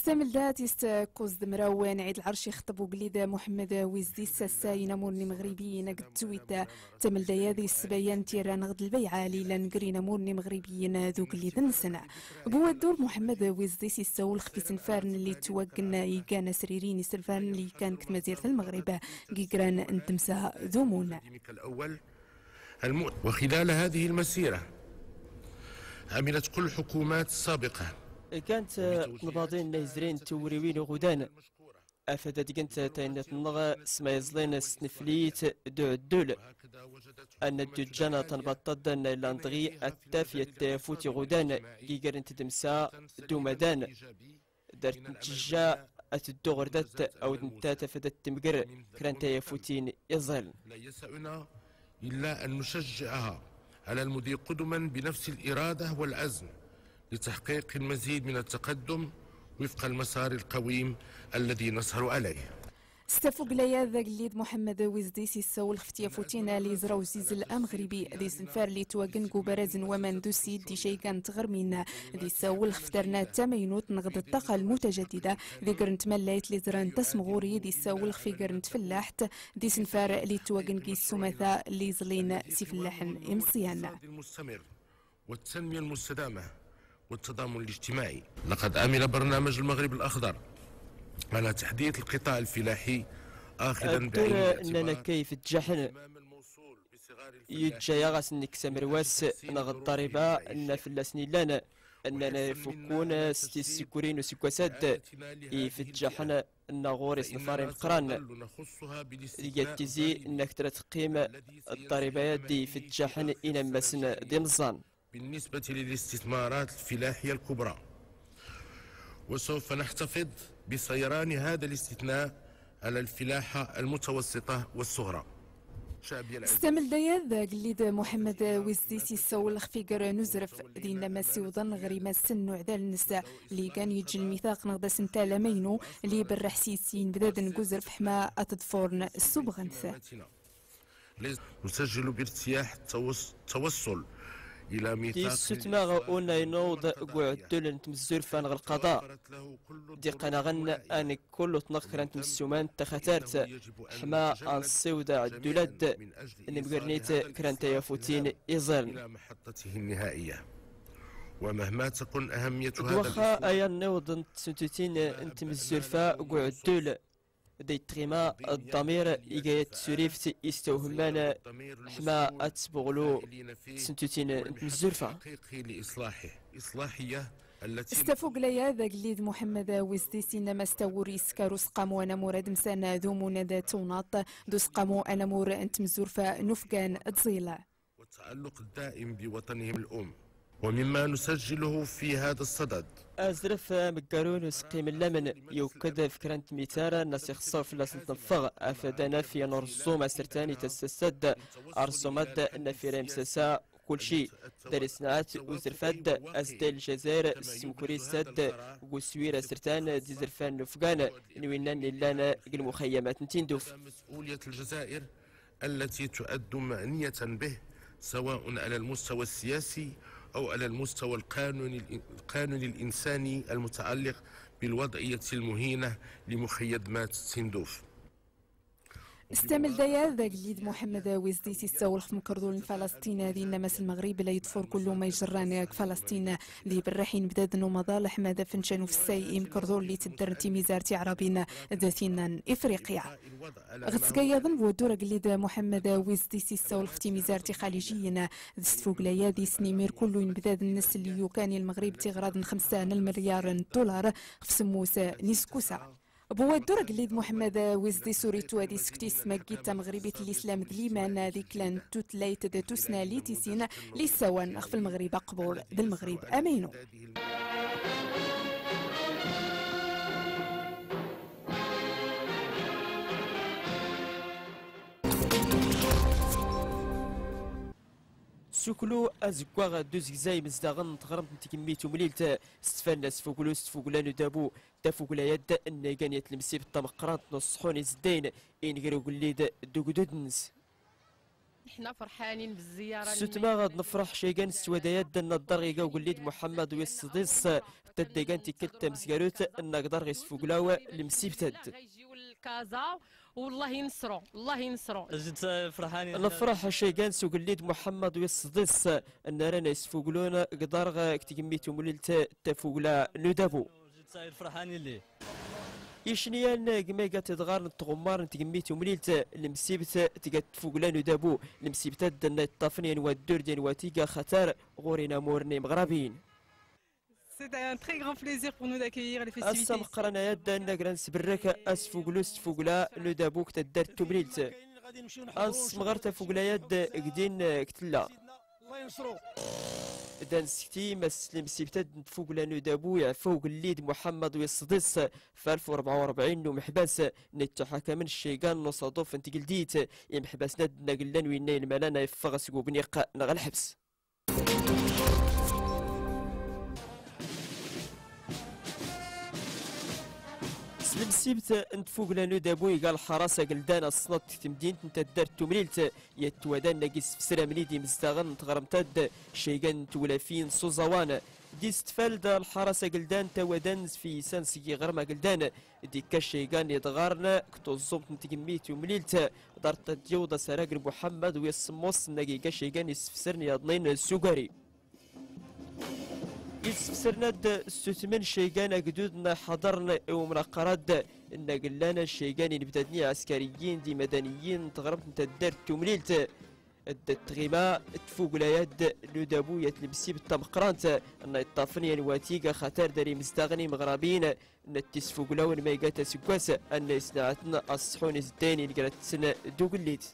استعمل ذات كوز دمراوان عيد العرش يخطب وقليد محمد ويزدي ساساين مورني مغربيين قد تمل ديادي السبيان تيران غد البيعة ليلا نقرينا مورني مغربيين ذو قليد نسنع بوا الدور محمد ويزدي سيساول خفي سنفارن اللي توقنا يكان سريرين سلفارن اللي كان كتمازير في المغرب قيقران انتمسا ذومون وخلال هذه المسيرة عملت كل الحكومات السابقة كانت نباضين نهزرين توريوين غدان أفادت كانت تاينت النغ سمايزلين سنفليت دو الدول أن الدجانة تنبطد لاندغي التافية تافوتي غدان كيقرن تدمسا دو مدان دارت نتجا أتدوغردت أو نتات فدت تمقر كران تافوتين يزال لا يسعنا إلا أن نشجعها على المضي قدما بنفس الإرادة والعزم لتحقيق المزيد من التقدم وفق المسار القويم الذي نسهر عليه. استفوق ليا ذاك الليد محمد ويزدي سيساول خفتيا فوتينا لي زراو زيزل المغربي دي سنفار لي تواقن كوبرازن ومن دوسي دي شي كان تغرمينا دي ساول خفترنا تمينوت نغد الطاقة المتجددة دي قرنت ملايت لي زران تسمغوري دي ساول خفي قرنت فلاحت دي سنفار لي تواقن كي السماثة لي زلين سيفلاحن امصيانا المستمر والتنمية المستدامة والتضامن الاجتماعي. لقد عمل برنامج المغرب الأخضر على تحديث القطاع الفلاحي آخذا بعين الاعتبار أننا كيف الجحن يتجايا غاس سمرواس نغ الضريبة أن فلاسني لنا أننا يفكون ستي السكورين وسكواسات في الجحن أن غوريس نفاري مقران يتزي أنك تقيم الضريبة دي في الجحن إلى مسن دي نظام بالنسبة للاستثمارات الفلاحية الكبرى، وسوف نحتفظ بسيران هذا الاستثناء على الفلاحة المتوسطة والصغرى. استعمل دياد قليد محمد ويزدي سيساول خفيقر نزرف دينا ما سيوضن غريما السن وعدال النساء اللي كان يجي الميثاق نغدا سنتالا مينو اللي بالرحسيسين بداد نقوزر في حما أتدفورن السبغنث. نسجل بارتياح التوصل إلى ميثاق دي ستماغ أونا ينوض قعدل نتمزور فان القضاء دي قناغن أن كل تنقر انت مسومان تختارت حما السوداء الدولاد نبقرنيت كرانت يفوتين إزال إلى محطته النهائية. ومهما تكن أهمية هذا وخا أيا نوض سنتوتين انت مزور فا قعدل دي تغيما الضمير إيجايات سوريفت استوهمان حما أتبغلو سنتوتين مزورفة إصلاحية التي استفوق ليا ذا قليد محمد ويزدي سينما استوري سكارو سقامو أنا مراد مسانا ذومونا ذا توناط دو سقامو أنا مور أنت مزورفة نفقان تزيلا والتعلق الدائم بوطنهم الأم. ومما نسجله في هذا الصدد أزرف مقارون سقيم اللمن يوكد فكرانت ميتارا ناسيخ صوف لاس نتنفغ أفادنا في نرسوم أسرتاني تستسد أرسومات نفير مساسا كل شيء دار صناعات وزرفاد أزدال الجزائر السمكوري سد وسوير أسرتان دي زرفان نفقان نوينان للانا المخيمات نتندوف. مسؤولية الجزائر التي تؤد معنية به سواء على المستوى السياسي أو على المستوى القانوني الإنساني المتعلق بالوضعية المهينة لمخيمات سندوف. استعمل ديا ذا قليد محمد ويزدي سيساول خف مكردول فلسطين دي نمس المغرب لا يدفور كل ما يجران فلسطين دي بالرحين بداد مظالح ماذا فنشانو في الساي مكردول اللي تدرنتي ميزارتي عربين ذاتينا افريقيا غتسكايا ظن ودور قليد محمد ويزدي سيساول ختي ميزارتي خليجيين دستفوق ليا دي سنيمير كله بداد الناس اللي يوكاني المغرب تيغراد 5 مليار دولار في سموس نيسكوسا بوا الدور قليد محمد ويزدي سوريتو هادي سكتي سماكيتا مغربية الإسلام دليمان هادي كلان توت لايت دا توسنا ليتيسين ليسوان في المغرب قبول بالمغرب أمينو. سوكلو أزقواغ دوز زاي مزداغن تغرمت نتكميتو مليلت ستفانا سفوكلو ندابو تافوكلا يد أن كان يتلمسي بالطمقرات نصحوني زدين إن غيرو قليد دوكدودنس احنا فرحانين بالزياره ستما غاد نفرح شي كان السواديات دنا الدرغيقه وقليد محمد ويصديس تدقان تكلت مسكاروت نقدر غيسفوقلاو المسيبتد غيجيو الكازا والله ينصروا الله ينصروا. جد فرحانين نفرح شيغان سوق الليد محمد ويصدس ان رانا يسفوقلون قدر كتجميتو موللت تفوقلا ندابو جد ساير فرحانين ليه يشنيان كميكا تدغار نتغمار نتجميتو موللت المسيبت تيكا تفوقلا ندابو المسيبت دنا الطافنين والدور ديال واتيكا خطر غورينا مورني مغربين. C'est un très grand plaisir pour nous d'accueillir les festivités. أسم قرنا يدا نقرنس برك أسفوقلوس فوقلا ندابوك تدار تمريلت أنس مغرتا فوقلا يد قدين كتلا الله ينصرو دان سكتي مسلم سيبتد فوقلا ندابو فوق الليد محمد ويصدس في 1044 ومحباس نتحكى من الشيقان نصادوف انت قلديت يمحباس ند نقلن وينين الملانا يفغس وبنيق نغ الحبس. المسيبت انت فوق لانو دابوي قال حراسه قلدان الصنط تمدين انت دار تمريلت يتوادان ناقص في سرا مليدي مستغن تغرمتاد شيغان تولافين صوزوان دي استفالد الحراسه قلدان توادان في سانسكي غرما قلدان ديكا شيغان يتغارنا كتوزوم تميت ومليلت دارت تجوض سراقر محمد ويسموس ناقيكا شيغان يسفسرني اضنين السوغاري يسفسرنا السوتمن شيغان قدودنا حضرنا ومنقرات نقلانا الشيغان نبتدني عسكريين دي مدنيين تغربت تدار تمليلت التغيما تفوق اليد ندابو يتلبسي بالتمقرانت ان يطافني الواتيقا خطر داري مستغني مغربين نتيس فوق لون ما يقاتا سكواس ان يسنعتنا الصحون الزداني لقرات سنة دوغليت.